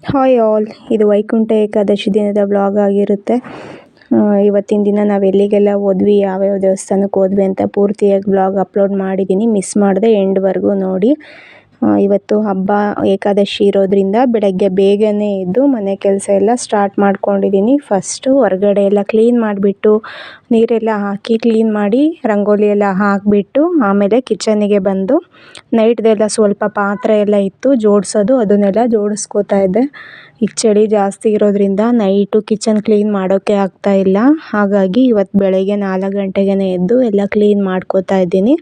Hi all, ಇದು ವೈಕುಂಠ ಏಕಾದಶಿ ದಿನದ vlog ಆಗಿರುತ್ತೆ. ಇವತ್ತಿನ ದಿನ ನಾವು ಎಲ್ಲಿಗೆಲ್ಲ ಹೋದ್ವಿ, ಯಾವ್ಯಾವ ದೇವಸ್ಥಾನಕ್ಕೆ ಹೋದ್ವಿ ಅಂತ ಪೂರ್ತಿಯಾಗಿ ವ್ಲಾಗ್ ಅಪ್ಲೋಡ್ ಮಾಡಿದ್ದೀನಿ. ಮಿಸ್ ಮಾಡದೆ ಎಂಡ್ವರೆಗೂ ನೋಡಿ. ಇವತ್ತು ಹಬ್ಬ ಏಕಾದಶಿ ಇರೋದ್ರಿಂದ ಬೆಳಗ್ಗೆ ಬೇಗನೆ ಎದ್ದು ಮನೆ ಕೆಲಸ ಎಲ್ಲ ಸ್ಟಾರ್ಟ್ ಮಾಡ್ಕೊಂಡಿದ್ದೀನಿ. ಫಸ್ಟು ಹೊರಗಡೆ ಎಲ್ಲ ಕ್ಲೀನ್ ಮಾಡಿಬಿಟ್ಟು ನೀರೆಲ್ಲ ಹಾಕಿ ಕ್ಲೀನ್ ಮಾಡಿ ರಂಗೋಲಿ ಎಲ್ಲ ಹಾಕಿಬಿಟ್ಟು ಆಮೇಲೆ ಕಿಚನ್ನಿಗೆ ಬಂದು ನೈಟ್ದೆಲ್ಲ ಸ್ವಲ್ಪ ಪಾತ್ರೆ ಎಲ್ಲ ಇತ್ತು ಜೋಡಿಸೋದು, ಅದನ್ನೆಲ್ಲ ಜೋಡಿಸ್ಕೋತಾ ಇದ್ದೆ. ಈಗ ಚಳಿ ಜಾಸ್ತಿ ಇರೋದ್ರಿಂದ ನೈಟು ಕಿಚನ್ ಕ್ಲೀನ್ ಮಾಡೋಕ್ಕೆ ಆಗ್ತಾಯಿಲ್ಲ. ಹಾಗಾಗಿ ಇವತ್ತು ಬೆಳಗ್ಗೆ 4 ಗಂಟೆಗೆ ಎದ್ದು ಎಲ್ಲ ಕ್ಲೀನ್ ಮಾಡ್ಕೋತಾ ಇದ್ದೀನಿ.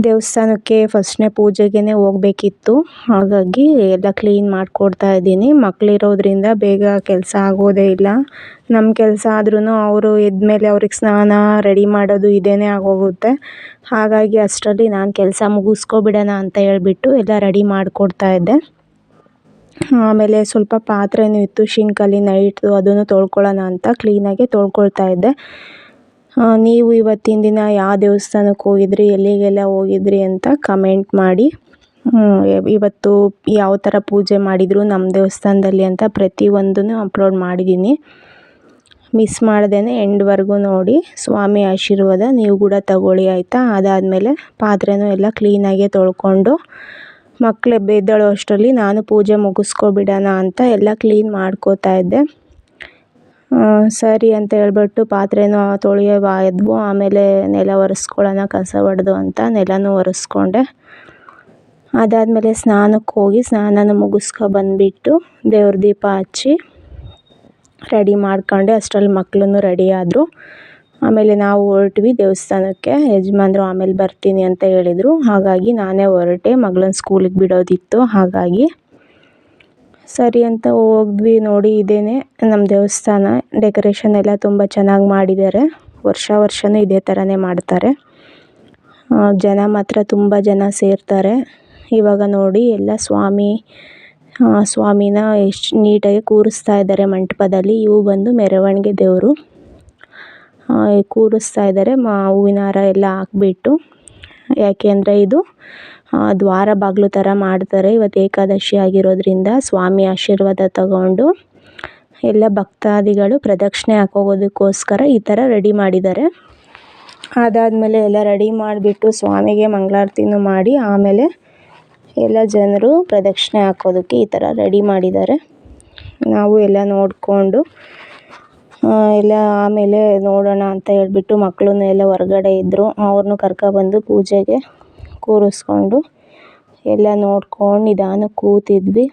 ದೇವಸ್ಥಾನಕ್ಕೆ ಫಸ್ಟ್ನೇ ಪೂಜೆಗೆ ಹೋಗಬೇಕಿತ್ತು, ಹಾಗಾಗಿ ಎಲ್ಲ ಕ್ಲೀನ್ ಮಾಡಿಕೊಡ್ತಾ ಇದ್ದೀನಿ. ಮಕ್ಕಳಿರೋದ್ರಿಂದ ಬೇಗ ಕೆಲಸ ಆಗೋದೇ ಇಲ್ಲ. ನಮ್ಮ ಕೆಲಸ ಆದ್ರೂ ಅವರು ಎದ್ಮೇಲೆ ಅವ್ರಿಗೆ ಸ್ನಾನ ರೆಡಿ ಮಾಡೋದು ಇದೇನೇ ಆಗೋಗುತ್ತೆ. ಹಾಗಾಗಿ ಅಷ್ಟರಲ್ಲಿ ನಾನು ಕೆಲಸ ಮುಗಿಸ್ಕೊಬಿಡೋಣ ಅಂತ ಹೇಳ್ಬಿಟ್ಟು ಎಲ್ಲ ರೆಡಿ ಮಾಡಿಕೊಡ್ತಾ ಇದ್ದೆ. ಆಮೇಲೆ ಸ್ವಲ್ಪ ಪಾತ್ರೆನೂ ಇತ್ತು ಶಿಂಕಲ್ಲಿ ನೈಟ್ದು, ಅದನ್ನು ತೊಳ್ಕೊಳ್ಳೋಣ ಅಂತ ಕ್ಲೀನಾಗಿ ತೊಳ್ಕೊಳ್ತಾ ಇದ್ದೆ. ನೀವು ಇವತ್ತಿನ ದಿನ ಯಾವ ದೇವಸ್ಥಾನಕ್ಕೆ ಹೋಗಿದ್ರಿ, ಎಲ್ಲಿಗೆಲ್ಲ ಹೋಗಿದ್ರಿ ಅಂತ ಕಮೆಂಟ್ ಮಾಡಿ. ಇವತ್ತು ಯಾವ ಥರ ಪೂಜೆ ಮಾಡಿದರು ನಮ್ಮ ದೇವಸ್ಥಾನದಲ್ಲಿ ಅಂತ ಪ್ರತಿಯೊಂದನ್ನು ಅಪ್ಲೋಡ್ ಮಾಡಿದ್ದೀನಿ. ಮಿಸ್ ಮಾಡ್ದೇ ಎಂಡ್ವರೆಗೂ ನೋಡಿ. ಸ್ವಾಮಿ ಆಶೀರ್ವಾದ ನೀವು ಕೂಡ ತಗೊಳ್ಳಿ ಆಯಿತಾ. ಅದಾದಮೇಲೆ ಪಾತ್ರೆನೂ ಎಲ್ಲ ಕ್ಲೀನಾಗೆ ತೊಳ್ಕೊಂಡು ಮಕ್ಕಳು ಎದ್ದೇಳೋ ಅಷ್ಟರಲ್ಲಿ ನಾನು ಪೂಜೆ ಮುಗಿಸ್ಕೊಬಿಡೋಣ ಅಂತ ಎಲ್ಲ ಕ್ಲೀನ್ ಮಾಡ್ಕೋತಾ ಇದ್ದೆ. ಸರಿ ಅಂತ ಹೇಳ್ಬಿಟ್ಟು ಪಾತ್ರೆನೂ ತೊಳೆಯೋವಾದ್ವು. ಆಮೇಲೆ ನೆಲ ಒರೆಸ್ಕೊಳ್ಳೋಣ ಕಸ ಹೊಡೆದು ಅಂತ ನೆಲನೂ ಒರೆಸ್ಕೊಂಡೆ. ಅದಾದಮೇಲೆ ಸ್ನಾನಕ್ಕೆ ಹೋಗಿ ಸ್ನಾನನ ಮುಗಿಸ್ಕೊ ಬಂದುಬಿಟ್ಟು ದೇವ್ರ ದೀಪ ಹಚ್ಚಿ ರೆಡಿ ಮಾಡ್ಕೊಂಡೆ. ಅಷ್ಟರಲ್ಲಿ ಮಕ್ಕಳೂ ರೆಡಿ ಆದರು. ಆಮೇಲೆ ನಾವು ಹೊರಟ್ವಿ ದೇವಸ್ಥಾನಕ್ಕೆ. ಯಜಮಾನ್ರು ಆಮೇಲೆ ಬರ್ತೀನಿ ಅಂತ ಹೇಳಿದರು, ಹಾಗಾಗಿ ನಾನೇ ಹೊರಟೆ. ಮಗಳನ್ನ ಸ್ಕೂಲಿಗೆ ಬಿಡೋದಿತ್ತು, ಹಾಗಾಗಿ ಸರಿ ಅಂತ ಹೋದ್ವಿ. ನೋಡಿ, ಇದೇನೆ ನಮ್ಮ ದೇವಸ್ಥಾನ. ಡೆಕೋರೇಷನ್ ಎಲ್ಲ ತುಂಬ ಚೆನ್ನಾಗಿ ಮಾಡಿದ್ದಾರೆ. ವರ್ಷವೂ ಇದೇ ಥರನೇ ಮಾಡ್ತಾರೆ. ಜನ ಮಾತ್ರ ತುಂಬ ಜನ ಸೇರ್ತಾರೆ. ಇವಾಗ ನೋಡಿ ಎಲ್ಲ ಸ್ವಾಮಿನ ಎಷ್ಟು ನೀಟಾಗಿ ಕೂರಿಸ್ತಾ ಇದ್ದಾರೆ ಮಂಟಪದಲ್ಲಿ. ಇವು ಬಂದು ಮೆರವಣಿಗೆ ದೇವರು. ಕೂರಿಸ್ತಾ ಇದ್ದಾರೆ ಹೂವಿನ ಹಾರ ಎಲ್ಲ ಹಾಕ್ಬಿಟ್ಟು. ಯಾಕೆಂದರೆ ಇದು ದ್ವಾರ ಬಾಗಿಲು ಥರ ಮಾಡ್ತಾರೆ. ಇವತ್ತು ಏಕಾದಶಿ ಆಗಿರೋದ್ರಿಂದ ಸ್ವಾಮಿ ಆಶೀರ್ವಾದ ತಗೊಂಡು ಎಲ್ಲ ಭಕ್ತಾದಿಗಳು ಪ್ರದಕ್ಷಿಣೆ ಹಾಕೋಗೋದಕ್ಕೋಸ್ಕರ ಈ ಥರ ರೆಡಿ ಮಾಡಿದ್ದಾರೆ. ಅದಾದಮೇಲೆ ಎಲ್ಲ ರೆಡಿ ಮಾಡಿಬಿಟ್ಟು ಸ್ವಾಮಿಗೆ ಮಂಗಳಾರತಿನೂ ಮಾಡಿ ಆಮೇಲೆ ಎಲ್ಲ ಜನರು ಪ್ರದಕ್ಷಿಣೆ ಹಾಕೋದಕ್ಕೆ ಈ ಥರ ರೆಡಿ ಮಾಡಿದ್ದಾರೆ. ನಾವು ಎಲ್ಲ ನೋಡಿಕೊಂಡು ಎಲ್ಲ ಆಮೇಲೆ ನೋಡೋಣ ಅಂತ ಹೇಳ್ಬಿಟ್ಟು ಮಕ್ಕಳೂ ಎಲ್ಲ ಹೊರಗಡೆ ಇದ್ದರು. ಅವ್ರನ್ನೂ ಕರ್ಕೊಬಂದು ಪೂಜೆಗೆ ಕೂರಿಸ್ಕೊಂಡು ಎಲ್ಲ ನೋಡ್ಕೊಂಡು ನಿಧಾನಕ್ಕೆ ಕೂತಿದ್ವಿ.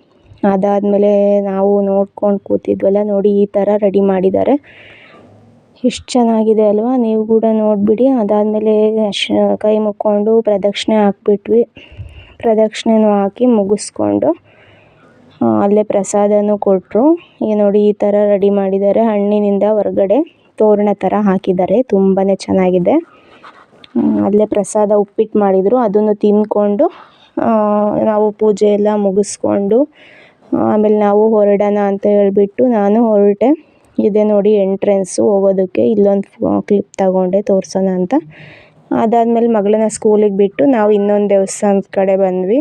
ಅದಾದಮೇಲೆ ನಾವು ನೋಡ್ಕೊಂಡು ಕೂತಿದ್ವಲ್ಲ, ನೋಡಿ ಈ ಥರ ರೆಡಿ ಮಾಡಿದ್ದಾರೆ. ಎಷ್ಟು ಚೆನ್ನಾಗಿದೆ ಅಲ್ವಾ, ನೀವು ಕೂಡ ನೋಡಿಬಿಡಿ. ಅದಾದಮೇಲೆ ಕೈ ಮುಕ್ಕೊಂಡು ಪ್ರದಕ್ಷಿಣೆ ಹಾಕ್ಬಿಟ್ವಿ. ಪ್ರದಕ್ಷಿಣೆನೂ ಹಾಕಿ ಮುಗಿಸ್ಕೊಂಡು ಅಲ್ಲೇ ಪ್ರಸಾದನೂ ಕೊಟ್ಟರು. ನೋಡಿ ಈ ಥರ ರೆಡಿ ಮಾಡಿದ್ದಾರೆ. ಹಣ್ಣಿನಿಂದ ಹೊರಗಡೆ ತೋರಣ ಥರ ಹಾಕಿದ್ದಾರೆ, ತುಂಬಾ ಚೆನ್ನಾಗಿದೆ. ಅಲ್ಲೇ ಪ್ರಸಾದ ಉಪ್ಪಿಟ್ಟು ಮಾಡಿದರು, ಅದನ್ನು ತಿಂದ್ಕೊಂಡು ನಾವು ಪೂಜೆ ಎಲ್ಲ ಮುಗಿಸ್ಕೊಂಡು ಆಮೇಲೆ ನಾವು ಹೊರಡೋಣ ಅಂತ ಹೇಳ್ಬಿಟ್ಟು ನಾನು ಹೊರಟೆ. ಇದೆ ನೋಡಿ ಎಂಟ್ರೆನ್ಸು ಹೋಗೋದಕ್ಕೆ. ಇಲ್ಲೊಂದು ಕ್ಲಿಪ್ ತಗೊಂಡೆ ತೋರಿಸೋಣ ಅಂತ. ಅದಾದಮೇಲೆ ಮಗಳನ್ನ ಸ್ಕೂಲಿಗೆ ಬಿಟ್ಟು ನಾವು ಇನ್ನೊಂದು ದೇವಸ್ಥಾನದ ಕಡೆ ಬಂದ್ವಿ.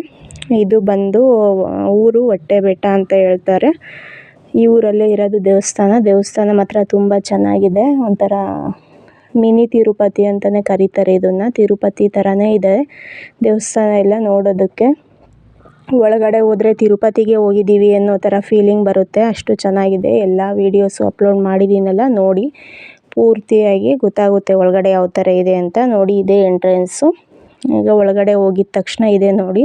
ಇದು ಬಂದು ಊರು ಹೊಟ್ಟೆಬೆಟ್ಟ ಅಂತ ಹೇಳ್ತಾರೆ. ಈ ಊರಲ್ಲೇ ಇರೋದು ದೇವಸ್ಥಾನ ಮಾತ್ರ ತುಂಬ ಚೆನ್ನಾಗಿದೆ. ಒಂಥರ ಮಿನಿ ತಿರುಪತಿ ಅಂತಲೇ ಕರೀತಾರೆ ಇದನ್ನು. ತಿರುಪತಿ ಥರನೇ ಇದೆ ದೇವಸ್ಥಾನ ಎಲ್ಲ ನೋಡೋದಕ್ಕೆ. ಒಳಗಡೆ ಹೋದರೆ ತಿರುಪತಿಗೆ ಹೋಗಿದ್ದೀವಿ ಅನ್ನೋ ಥರ ಫೀಲಿಂಗ್ ಬರುತ್ತೆ, ಅಷ್ಟು ಚೆನ್ನಾಗಿದೆ. ಎಲ್ಲ ವೀಡಿಯೋಸು ಅಪ್ಲೋಡ್ ಮಾಡಿದ್ದೀನಲ್ಲ, ನೋಡಿ ಪೂರ್ತಿಯಾಗಿ ಗೊತ್ತಾಗುತ್ತೆ ಒಳಗಡೆ ಯಾವ ಥರ ಇದೆ ಅಂತ. ನೋಡಿ ಇದೇ ಎಂಟ್ರೆನ್ಸು. ಈಗ ಒಳಗಡೆ ಹೋಗಿದ ತಕ್ಷಣ ಇದೆ ನೋಡಿ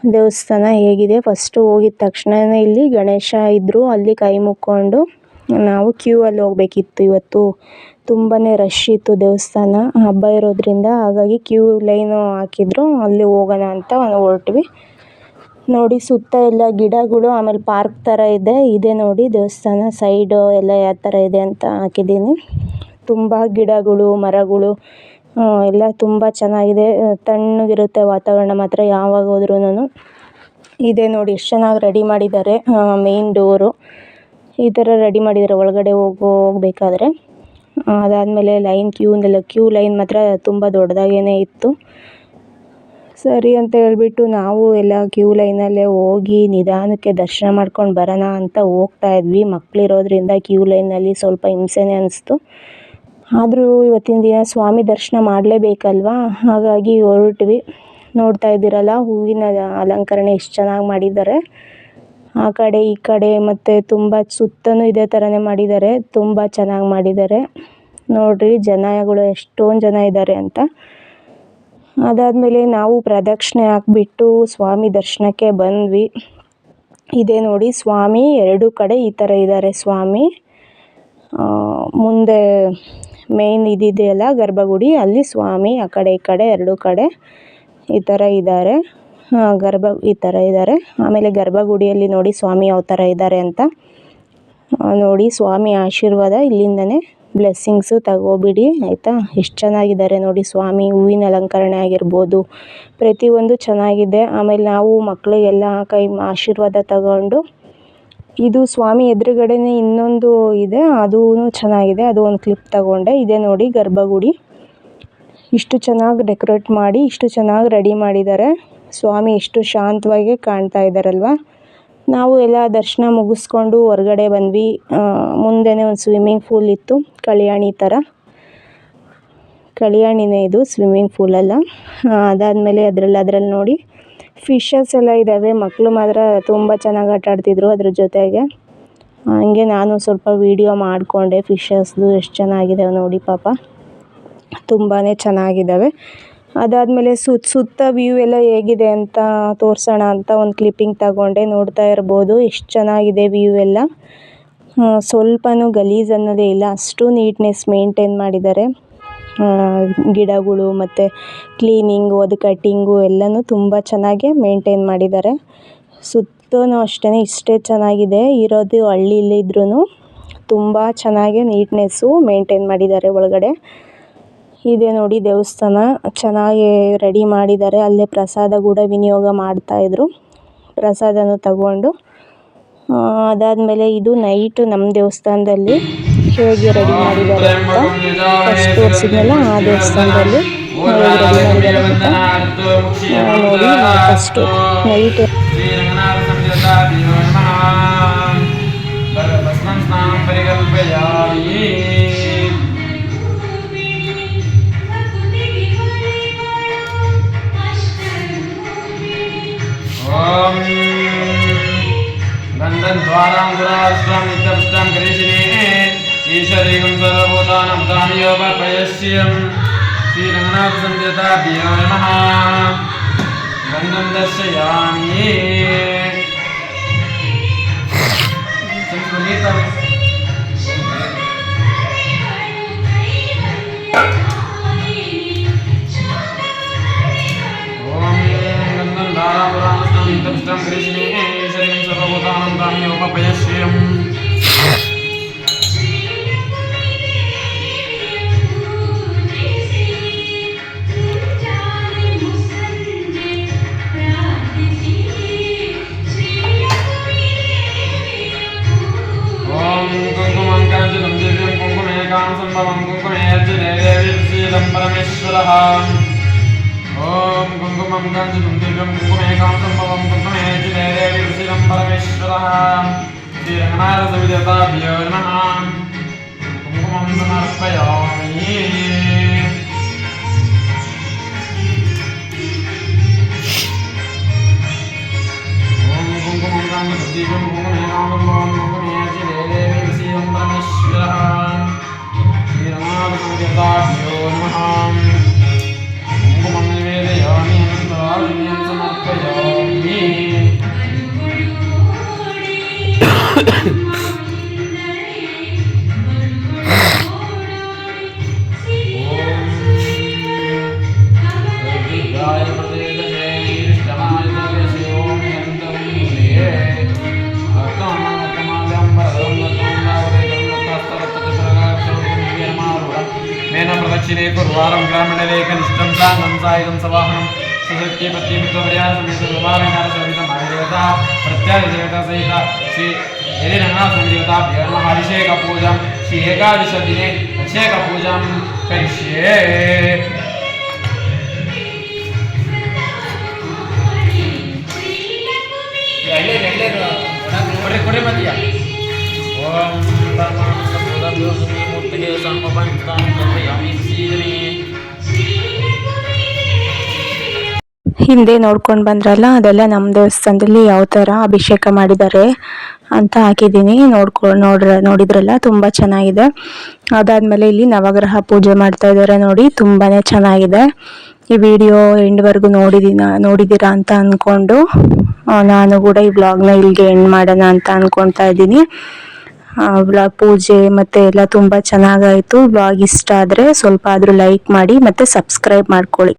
ದೇವಸ್ಥಾನ ಹೇಗಿದೆ. ಫಸ್ಟು ಹೋಗಿದ ತಕ್ಷಣವೇ ಇಲ್ಲಿ ಗಣೇಶ ಇದ್ದರು, ಅಲ್ಲಿ ಕೈ ಮುಕ್ಕೊಂಡು ನಾವು ಕ್ಯೂ ಅಲ್ಲಿ ಹೋಗಬೇಕಿತ್ತು. ಇವತ್ತು ತುಂಬಾ ರಶ್ ಇತ್ತು ದೇವಸ್ಥಾನ, ಹಬ್ಬ ಇರೋದ್ರಿಂದ. ಹಾಗಾಗಿ ಕ್ಯೂ ಲೈನು ಹಾಕಿದ್ರು, ಅಲ್ಲಿ ಹೋಗೋಣ ಅಂತ ಹೊರಟ್ವಿ. ನೋಡಿ ಸುತ್ತ ಎಲ್ಲ ಗಿಡಗಳು, ಆಮೇಲೆ ಪಾರ್ಕ್ ಥರ ಇದೆ ನೋಡಿ ದೇವಸ್ಥಾನ. ಸೈಡು ಎಲ್ಲ ಯಾವ ಥರ ಇದೆ ಅಂತ ಹಾಕಿದ್ದೀನಿ. ತುಂಬ ಗಿಡಗಳು ಮರಗಳು ಎಲ್ಲ ತುಂಬ ಚೆನ್ನಾಗಿದೆ. ತಣ್ಣಗಿರುತ್ತೆ ವಾತಾವರಣ ಮಾತ್ರ ಯಾವಾಗ ಹೋದ್ರೂ. ಇದೆ ನೋಡಿ ಎಷ್ಟು ಚೆನ್ನಾಗಿ ರೆಡಿ ಮಾಡಿದ್ದಾರೆ. ಮೇನ್ ಡೋರು ಈ ಥರ ರೆಡಿ ಮಾಡಿದ್ದಾರೆ ಒಳಗಡೆ ಹೋಗಬೇಕಾದ್ರೆ. ಅದಾದಮೇಲೆ ಕ್ಯೂ ಲೈನ್ ಮಾತ್ರ ತುಂಬ ದೊಡ್ಡದಾಗೇ ಇತ್ತು. ಸರಿ ಅಂತ ಹೇಳ್ಬಿಟ್ಟು ನಾವು ಎಲ್ಲ ಕ್ಯೂ ಲೈನಲ್ಲೇ ಹೋಗಿ ನಿಧಾನಕ್ಕೆ ದರ್ಶನ ಮಾಡ್ಕೊಂಡು ಬರೋಣ ಅಂತ ಹೋಗ್ತಾ ಇದ್ವಿ. ಮಕ್ಕಳಿರೋದ್ರಿಂದ ಕ್ಯೂ ಲೈನಲ್ಲಿ ಸ್ವಲ್ಪ ಹಿಂಸೆನೇ ಅನಿಸ್ತು. ಆದರೂ ಇವತ್ತಿನ ದಿನ ಸ್ವಾಮಿ ದರ್ಶನ ಮಾಡಲೇಬೇಕಲ್ವಾ, ಹಾಗಾಗಿ ಹೊರಟ್ವಿ. ನೋಡ್ತಾ ಇದ್ದೀರಲ್ಲ, ಹೂವಿನ ಅಲಂಕರಣೆ ಎಷ್ಟು ಚೆನ್ನಾಗಿ ಮಾಡಿದ್ದಾರೆ. ಆ ಕಡೆ ಈ ಕಡೆ ಮತ್ತು ತುಂಬ ಸುತ್ತಲೂ ಇದೇ ಥರನೇ ಮಾಡಿದ್ದಾರೆ. ತುಂಬ ಚೆನ್ನಾಗಿ ಮಾಡಿದ್ದಾರೆ ನೋಡ್ರಿ. ಜನಗಳು ಎಷ್ಟೊಂದು ಜನ ಇದ್ದಾರೆ ಅಂತ. ಅದಾದಮೇಲೆ ನಾವು ಪ್ರದಕ್ಷಿಣೆ ಹಾಕ್ಬಿಟ್ಟು ಸ್ವಾಮಿ ದರ್ಶನಕ್ಕೆ ಬಂದ್ವಿ. ಇದೇ ನೋಡಿ ಸ್ವಾಮಿ, ಎರಡು ಕಡೆ ಈ ಥರ ಇದ್ದಾರೆ ಸ್ವಾಮಿ. ಮುಂದೆ ಮೇನ್ ಇದಿದೆಯಲ್ಲ ಗರ್ಭಗುಡಿ, ಅಲ್ಲಿ ಸ್ವಾಮಿ ಆ ಕಡೆ ಈ ಕಡೆ ಎರಡು ಕಡೆ ಈ ಥರ ಇದ್ದಾರೆ. ಈ ಥರ ಇದ್ದಾರೆ. ಆಮೇಲೆ ಗರ್ಭಗುಡಿಯಲ್ಲಿ ನೋಡಿ ಸ್ವಾಮಿ ಯಾವ ಥರ ಇದ್ದಾರೆ ಅಂತ ನೋಡಿ. ಸ್ವಾಮಿ ಆಶೀರ್ವಾದ ಇಲ್ಲಿಂದನೇ ಬ್ಲೆಸ್ಸಿಂಗ್ಸು ತಗೋಬಿಡಿ ಆಯಿತಾ. ಎಷ್ಟು ಚೆನ್ನಾಗಿದ್ದಾರೆ ನೋಡಿ ಸ್ವಾಮಿ. ಹೂವಿನ ಅಲಂಕರಣೆ ಆಗಿರ್ಬೋದು, ಪ್ರತಿಯೊಂದು ಚೆನ್ನಾಗಿದೆ. ಆಮೇಲೆ ನಾವು ಮಕ್ಕಳಿಗೆಲ್ಲ ಕೈ ಆಶೀರ್ವಾದ ತಗೊಂಡು, ಇದು ಸ್ವಾಮಿ ಎದುರುಗಡೆನೇ ಇನ್ನೊಂದು ಇದೆ, ಅದೂ ಚೆನ್ನಾಗಿದೆ. ಅದು ಒಂದು ಕ್ಲಿಪ್ ತಗೊಂಡೆ. ಇದೇ ನೋಡಿ ಗರ್ಭಗುಡಿ. ಇಷ್ಟು ಚೆನ್ನಾಗಿ ಡೆಕೋರೇಟ್ ಮಾಡಿ, ಇಷ್ಟು ಚೆನ್ನಾಗಿ ರೆಡಿ ಮಾಡಿದ್ದಾರೆ. ಸ್ವಾಮಿ ಎಷ್ಟು ಶಾಂತವಾಗಿ ಕಾಣ್ತಾ ಇದ್ದಾರಲ್ವ. ನಾವು ಎಲ್ಲ ದರ್ಶನ ಮುಗಿಸ್ಕೊಂಡು ಹೊರಗಡೆ ಬಂದ್ವಿ. ಮುಂದೆನೇ ಒಂದು ಸ್ವಿಮ್ಮಿಂಗ್ ಪೂಲ್ ಇತ್ತು, ಕಲ್ಯಾಣಿ ಥರ. ಕಲ್ಯಾಣಿನೇ ಇದು, ಸ್ವಿಮ್ಮಿಂಗ್ ಪೂಲಲ್ಲ. ಅದಾದಮೇಲೆ ಅದರಲ್ಲಿ ನೋಡಿ ಫಿಶಸ್ ಎಲ್ಲ ಇದ್ದಾವೆ. ಮಕ್ಕಳು ಮಾತ್ರ ತುಂಬ ಚೆನ್ನಾಗಿ ಆಟ ಆಡ್ತಿದ್ರು ಅದ್ರ ಜೊತೆಗೆ. ಹಂಗೆ ನಾನು ಸ್ವಲ್ಪ ವೀಡಿಯೋ ಮಾಡಿಕೊಂಡೆ. ಫಿಶಸ್ದು ಎಷ್ಟು ಚೆನ್ನಾಗಿದ್ದಾವೆ ನೋಡಿ ಪಾಪ, ತುಂಬಾ ಚೆನ್ನಾಗಿದ್ದಾವೆ. ಅದಾದಮೇಲೆ ಸುತ್ತ ವ್ಯೂ ಎಲ್ಲ ಹೇಗಿದೆ ಅಂತ ತೋರಿಸೋಣ ಅಂತ ಒಂದು ಕ್ಲಿಪ್ಪಿಂಗ್ ತಗೊಂಡೆ. ನೋಡ್ತಾ ಇರ್ಬೋದು ಎಷ್ಟು ಚೆನ್ನಾಗಿದೆ ವ್ಯೂ ಎಲ್ಲ. ಸ್ವಲ್ಪನೂ ಗಲೀಜು ಅನ್ನೋದೇ ಇಲ್ಲ, ಅಷ್ಟು ನೀಟ್ನೆಸ್ ಮೇಂಟೈನ್ ಮಾಡಿದ್ದಾರೆ. ಗಿಡಗಳು ಮತ್ತು ಕ್ಲೀನಿಂಗು, ಅದು ಕಟ್ಟಿಂಗು ಎಲ್ಲನೂ ತುಂಬ ಚೆನ್ನಾಗಿ ಮೇಂಟೈನ್ ಮಾಡಿದ್ದಾರೆ. ಸುತ್ತಲೂ ಅಷ್ಟೇ ಇಷ್ಟೇ ಚೆನ್ನಾಗಿದೆ. ಇರೋದು ಹಳ್ಳಿಲಿದ್ರೂ ತುಂಬ ಚೆನ್ನಾಗಿ ನೀಟ್ನೆಸ್ಸು ಮೇಂಟೈನ್ ಮಾಡಿದ್ದಾರೆ ಒಳಗಡೆ. ಇದೆ ನೋಡಿ ದೇವಸ್ಥಾನ, ಚೆನ್ನಾಗಿ ರೆಡಿ ಮಾಡಿದ್ದಾರೆ. ಅಲ್ಲೇ ಪ್ರಸಾದ ಕೂಡ ವಿನಿಯೋಗ ಮಾಡ್ತಾಯಿದ್ರು. ಪ್ರಸಾದನೂ ತಗೊಂಡು ಅದಾದಮೇಲೆ ಇದು ನೈಟು ನಮ್ಮ ದೇವಸ್ಥಾನದಲ್ಲಿ ಹೇಗೆ ರೆಡಿ ಮಾಡಿದ್ದಾರೆ ಅಂತ ಫಸ್ಟ್ ತೋರಿಸಿದ್ನಲ್ಲ, ಆ ದೇವಸ್ಥಾನದಲ್ಲಿ ರೆಡಿ ಮಾಡಿದ್ದಾರೆ ಅಂತ ನೋಡಿ. ಫಸ್ಟು ನೈಟ್ गन्धद्वाराङ्कुरास्त्वं नित्यपुष्टं करिष्ये ईश्वरीकं सर्वभूतानां तामियोपयस्यं श्रीरङ्गनाथसंयुताभ्यो नमः। गन्धं दर्शयामि संस्कृतं नित्यपुष्टं करिष्ये ईश्वरीकं सर्वभूतानां तामियोपयस्यं कुङ्कुमं काञ्चितं दिव्यं कुङ्कुमेकां सम्भवं कुङ्कुमेऽर्जुने देवी श्रीलं परमेश्वरः। ॐ कुङ्कुमं काञ्चितं दिव्यं कुङ्कुमेकां सम्भवं कुङ्कुमेऽर्जुने देवी श्रीलं परमेश्वरः। श्रीरङ्गनाथसंयुताभ्यो नमः। कुङ्कुमं समर्पयामि। ॐ कुङ्कुमं काञ्चितं दिव्यं कुङ्कुमेकां सम्भवं कुङ्कुमेऽर्जुने देवी श्रीलं परमेश्वरः। श्रीरङ्गनाथसंयुताभ्यो नमः। कुङ्कुमं निवेदयामि अनन्तराज्ञं समर्पयामि। प्रदक्षिणे कुर्वारं ग्रामीणलेखनिष्ठं साङ्गं सायुधं सवाहनं सुसत्ये पत्नीमित्रवर्यासमेतसंवारणासमेतं महादेवता प्रत्यादिदेवता सहित श्री यदिरङ्गनाथसंयुताभ्यो नमः। अभिषेकपूजां श्री एकादशदिने अभिषेकपूजां करिष्ये। ಕೊಡಿ ಮತಿಯ ಓಂ ಪರಮಾನಂದ ಬೋಧಭ್ಯೋಸ್ಮಿ ಮೂರ್ತಿಗೆ ಸಂಪಪಂತಾಂ ಕಲ್ಪಯಾಮಿ ಸೀದನೆ. ಹಿಂದೆ ನೋಡ್ಕೊಂಡು ಬಂದ್ರಲ್ಲ, ಅದೆಲ್ಲ ನಮ್ಮ ದೇವಸ್ಥಾನದಲ್ಲಿ ಯಾವ ಥರ ಅಭಿಷೇಕ ಮಾಡಿದ್ದಾರೆ ಅಂತ ಹಾಕಿದ್ದೀನಿ. ನೋಡಿದ್ರಲ್ಲ, ತುಂಬ ಚೆನ್ನಾಗಿದೆ. ಅದಾದಮೇಲೆ ಇಲ್ಲಿ ನವಗ್ರಹ ಪೂಜೆ ಮಾಡ್ತಾ ಇದ್ದಾರೆ ನೋಡಿ, ತುಂಬಾ ಚೆನ್ನಾಗಿದೆ. ಈ ವಿಡಿಯೋ ಎಂಡ್ವರೆಗೂ ನೋಡಿದ್ದೀರಾ ಅಂತ ಅಂದ್ಕೊಂಡು ನಾನು ಕೂಡ ಈ ವ್ಲಾಗ್ನ ಇಲ್ಲಿಗೆ ಎಂಡ್ ಮಾಡೋಣ ಅಂತ ಅಂದ್ಕೊಳ್ತಾ ಇದ್ದೀನಿ. ಪೂಜೆ ಮತ್ತು ಎಲ್ಲ ತುಂಬ ಚೆನ್ನಾಗಾಯಿತು. ವ್ಲಾಗ್ ಇಷ್ಟ ಆದರೆ ಸ್ವಲ್ಪ ಆದರೂ ಲೈಕ್ ಮಾಡಿ ಮತ್ತು ಸಬ್ಸ್ಕ್ರೈಬ್ ಮಾಡ್ಕೊಳ್ಳಿ.